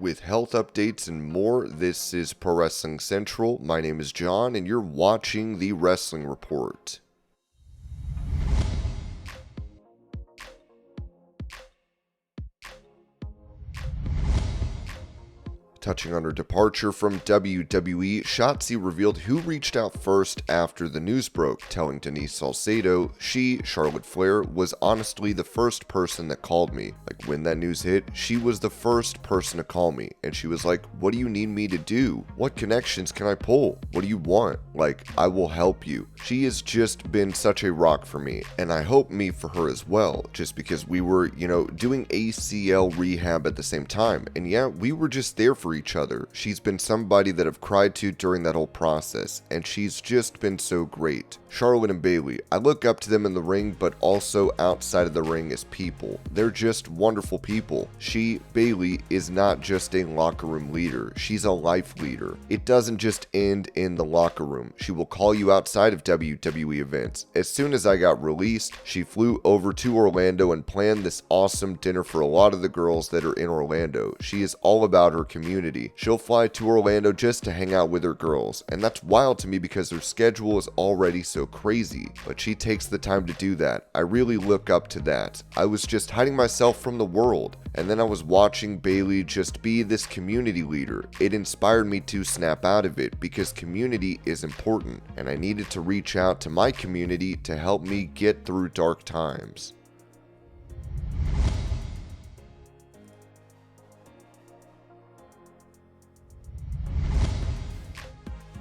With health updates and more, this is Pro Wrestling Central. My name is John, and you're watching the Wrestling Report. Touching on her departure from WWE, SHOTZI revealed who reached out first after the news broke, telling Denise Salcedo she, Charlotte Flair, was honestly the first person that called me. Like, when that news hit, she was the first person to call me, and she was like, what do you need me to do? What connections can I pull? What do you want? Like, I will help you. She has just been such a rock for me, and I hope me for her as well, just because we were, doing ACL rehab at the same time, and yeah, we were just there for each other. She's been somebody that I've cried to during that whole process, and she's just been so great. Charlotte and Bayley, I look up to them in the ring, but also outside of the ring as people. They're just wonderful people. Bayley, is not just a locker room leader. She's a life leader. It doesn't just end in the locker room. She will call you outside of WWE events. As soon as I got released, she flew over to Orlando and planned this awesome dinner for a lot of the girls that are in Orlando. She is all about her community. She'll fly to Orlando just to hang out with her girls, and that's wild to me because her schedule is already so crazy, but she takes the time to do that. I really look up to that. I was just hiding myself from the world, and then I was watching Bayley just be this community leader. It inspired me to snap out of it because community is important, and I needed to reach out to my community to help me get through dark times.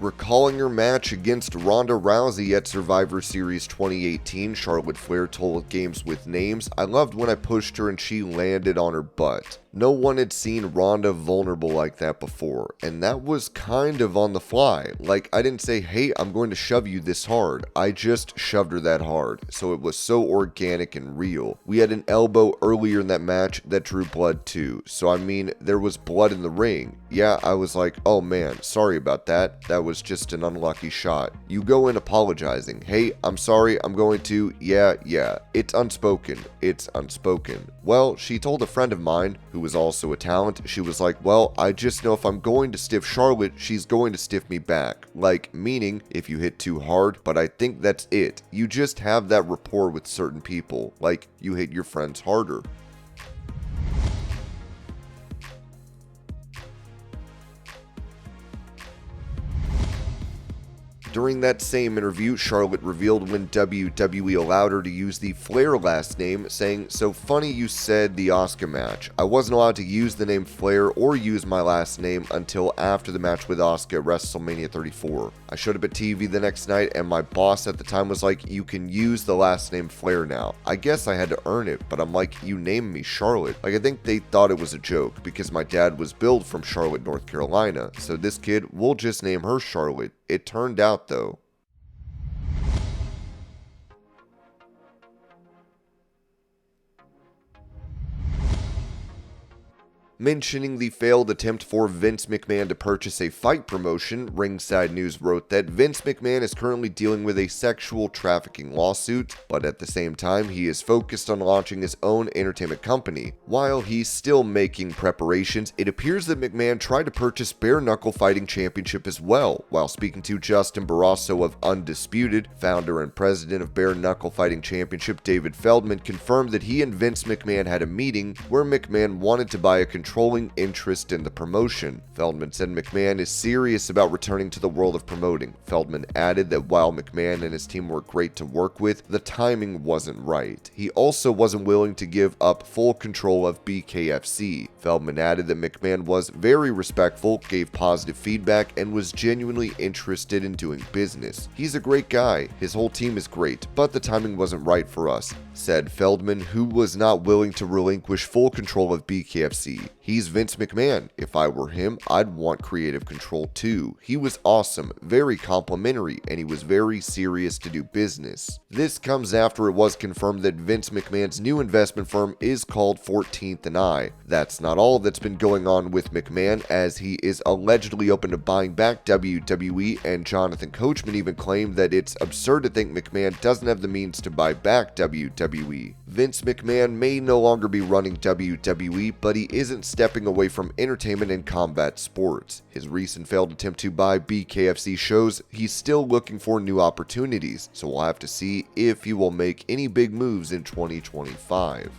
Recalling her match against Ronda Rousey at Survivor Series 2018, Charlotte Flair told Games with Names, I loved when I pushed her and she landed on her butt. No one had seen Ronda vulnerable like that before, and that was kind of on the fly. Like, I didn't say, hey, I'm going to shove you this hard. I just shoved her that hard, so it was so organic and real. We had an elbow earlier in that match that drew blood too, so I mean, there was blood in the ring. Yeah, I was like, oh man, sorry about that. That was just an unlucky shot. You go in apologizing. Hey, I'm sorry, I'm going to, yeah. It's unspoken. Well, she told a friend of mine, who was also a talent, she was like, well, I just know if I'm going to stiff Charlotte, she's going to stiff me back. Like, meaning, if you hit too hard, but I think that's it. You just have that rapport with certain people. Like, you hit your friends harder. During that same interview, Charlotte revealed when WWE allowed her to use the Flair last name, saying, so funny you said the Asuka match. I wasn't allowed to use the name Flair or use my last name until after the match with Asuka at WrestleMania 34. I showed up at TV the next night and my boss at the time was like, you can use the last name Flair now. I guess I had to earn it, but I'm like, you named me Charlotte. Like, I think they thought it was a joke because my dad was billed from Charlotte, North Carolina, so this kid, we'll just name her Charlotte. It turned out though. Mentioning the failed attempt for Vince McMahon to purchase a fight promotion, Ringside News wrote that Vince McMahon is currently dealing with a sexual trafficking lawsuit, but at the same time he is focused on launching his own entertainment company. While he's still making preparations, it appears that McMahon tried to purchase Bare Knuckle Fighting Championship as well. While speaking to Justin Barrasso of Undisputed, founder and president of Bare Knuckle Fighting Championship David Feldman confirmed that he and Vince McMahon had a meeting where McMahon wanted to buy a controlling interest in the promotion. Feldman said McMahon is serious about returning to the world of promoting. Feldman added that while McMahon and his team were great to work with, the timing wasn't right. He also wasn't willing to give up full control of BKFC. Feldman added that McMahon was very respectful, gave positive feedback, and was genuinely interested in doing business. He's a great guy. His whole team is great, but the timing wasn't right for us, said Feldman, who was not willing to relinquish full control of BKFC. He's Vince McMahon. If I were him, I'd want creative control too. He was awesome, very complimentary, and he was very serious to do business. This comes after it was confirmed that Vince McMahon's new investment firm is called 14th and I. That's not all that's been going on with McMahon, as he is allegedly open to buying back WWE, and Jonathan Coachman even claimed that it's absurd to think McMahon doesn't have the means to buy back WWE. Vince McMahon may no longer be running WWE, but he isn't stepping away from entertainment and combat sports. His recent failed attempt to buy BKFC shows he's still looking for new opportunities, so we'll have to see if he will make any big moves in 2025.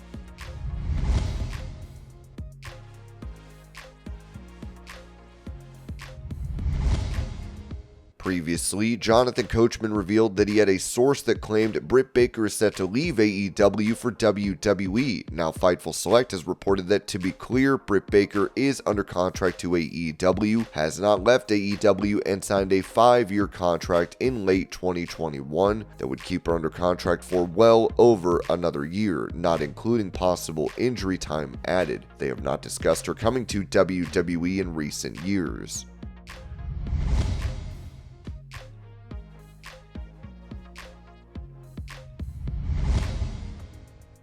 Previously, Jonathan Coachman revealed that he had a source that claimed Britt Baker is set to leave AEW for WWE. Now, Fightful Select has reported that, to be clear, Britt Baker is under contract to AEW, has not left AEW, and signed a 5-year contract in late 2021 that would keep her under contract for well over another year, not including possible injury time added. They have not discussed her coming to WWE in recent years.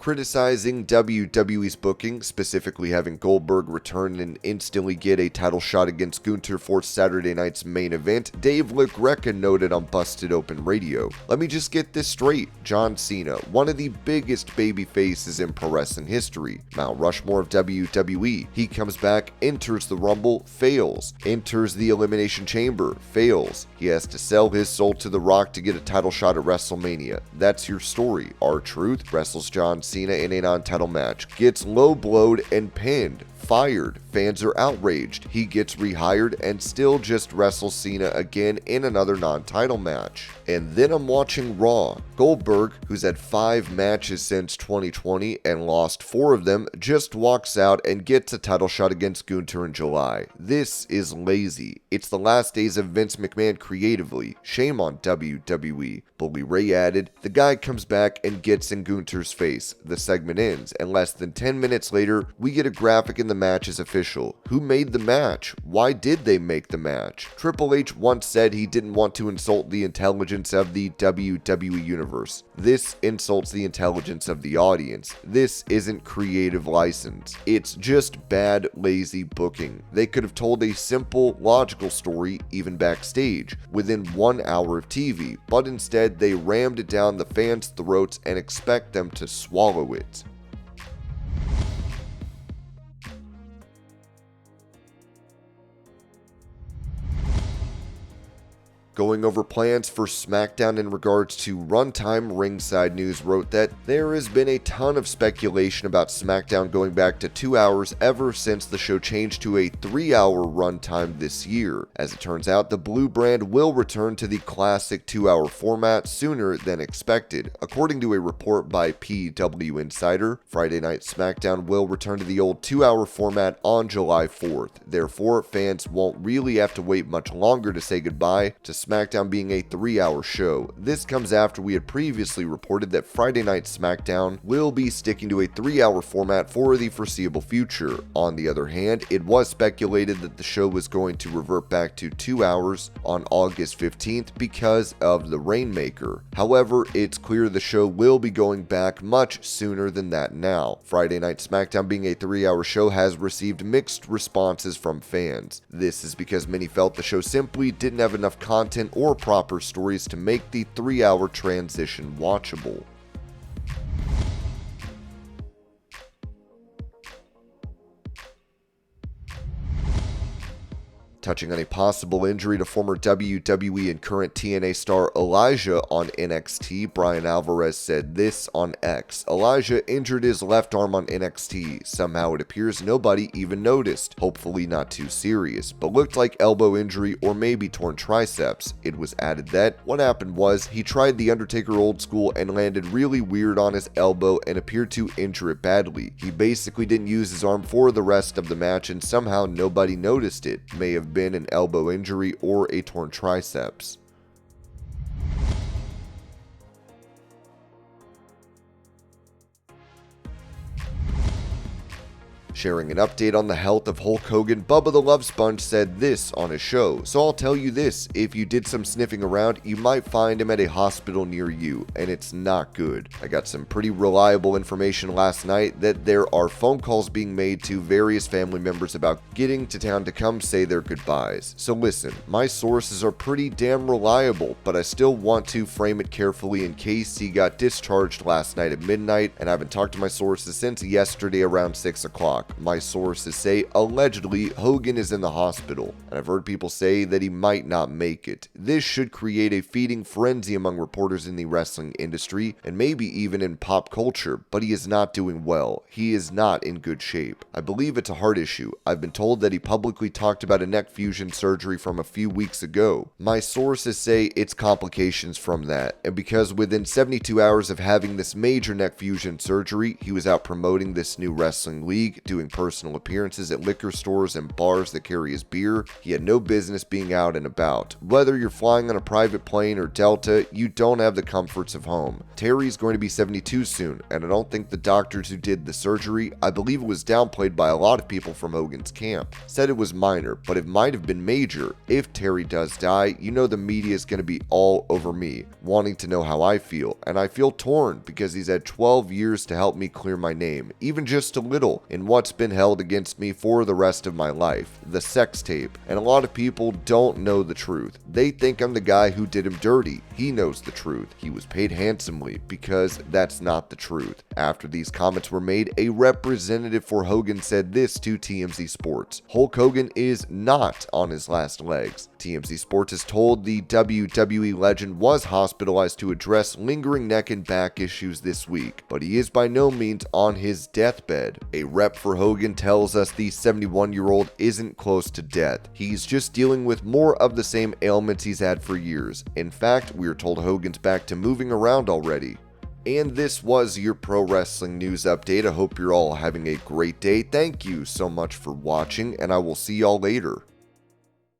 Criticizing WWE's booking, specifically having Goldberg return and instantly get a title shot against Gunther for Saturday night's main event, Dave LaGreca noted on Busted Open Radio. Let me just get this straight. John Cena, one of the biggest baby faces in pro wrestling history, Mount Rushmore of WWE. He comes back, enters the Rumble, fails. Enters the Elimination Chamber, fails. He has to sell his soul to The Rock to get a title shot at WrestleMania. That's your story. R-Truth wrestles John Cena in a non-title match, gets low-blowed and pinned, fired, fans are outraged, he gets rehired and still just wrestles Cena again in another non-title match. And then I'm watching Raw. Goldberg, who's had 5 matches since 2020 and lost 4 of them, just walks out and gets a title shot against Gunther in July. This is lazy. It's the last days of Vince McMahon creatively. Shame on WWE. Bully Ray added, the guy comes back and gets in Gunther's face. The segment ends, and less than 10 minutes later, we get a graphic in the match is official. Who made the match? Why did they make the match? Triple H once said he didn't want to insult the intelligence of the WWE universe. This insults the intelligence of the audience. This isn't creative license. It's just bad, lazy booking. They could have told a simple, logical story, even backstage, within 1 hour of TV, but instead they rammed it down the fans' throats and expect them to swallow it. Going over plans for SmackDown in regards to runtime, Ringside News wrote that there has been a ton of speculation about SmackDown going back to 2 hours ever since the show changed to a 3-hour runtime this year. As it turns out, the Blue brand will return to the classic 2-hour format sooner than expected. According to a report by PW Insider, Friday Night SmackDown will return to the old 2-hour format on July 4th. Therefore, fans won't really have to wait much longer to say goodbye to SmackDown being a 3-hour show. This comes after we had previously reported that Friday Night SmackDown will be sticking to a 3-hour format for the foreseeable future. On the other hand, it was speculated that the show was going to revert back to 2 hours on August 15th because of the Rainmaker. However, it's clear the show will be going back much sooner than that now. Friday Night SmackDown being a 3-hour show has received mixed responses from fans. This is because many felt the show simply didn't have enough content or proper stories to make the 3-hour transition watchable. Touching on a possible injury to former WWE and current TNA star Elijah on NXT, Brian Alvarez said this on X. Elijah injured his left arm on NXT. Somehow it appears nobody even noticed. Hopefully not too serious, but looked like elbow injury or maybe torn triceps. It was added that what happened was he tried the Undertaker old school and landed really weird on his elbow and appeared to injure it badly. He basically didn't use his arm for the rest of the match and somehow nobody noticed it. May have been an elbow injury or a torn triceps. Sharing an update on the health of Hulk Hogan, Bubba the Love Sponge said this on his show. So I'll tell you this, if you did some sniffing around, you might find him at a hospital near you, and it's not good. I got some pretty reliable information last night that there are phone calls being made to various family members about getting to town to come say their goodbyes. So listen, my sources are pretty damn reliable, but I still want to frame it carefully in case he got discharged last night at midnight, and I haven't talked to my sources since yesterday around 6 o'clock. shock. My sources say allegedly Hogan is in the hospital, and I've heard people say that he might not make it. This should create a feeding frenzy among reporters in the wrestling industry, and maybe even in pop culture, but he is not doing well. He is not in good shape. I believe it's a heart issue. I've been told that he publicly talked about a neck fusion surgery from a few weeks ago. My sources say it's complications from that, and because within 72 hours of having this major neck fusion surgery, he was out promoting this new wrestling league, doing personal appearances at liquor stores and bars that carry his beer. He had no business being out and about. Whether you're flying on a private plane or Delta, you don't have the comforts of home. Terry's going to be 72 soon, and I don't think the doctors who did the surgery, I believe it was downplayed by a lot of people from Hogan's camp, said it was minor, but it might have been major. If Terry does die, you know the media is going to be all over me, wanting to know how I feel, and I feel torn because he's had 12 years to help me clear my name, even just a little, in what's been held against me for the rest of my life, the sex tape, and a lot of people don't know the truth. They think I'm the guy who did him dirty. He knows the truth. He was paid handsomely, because that's not the truth. After these comments were made, a representative for Hogan said this to TMZ Sports: Hulk Hogan is not on his last legs. TMZ Sports is told the WWE legend was hospitalized to address lingering neck and back issues this week, but he is by no means on his deathbed. A rep for Hogan tells us the 71-year-old isn't close to death. He's just dealing with more of the same ailments he's had for years. In fact, we are told Hogan's back to moving around already. And this was your pro wrestling news update. I hope you're all having a great day. Thank you so much for watching, and I will see y'all later.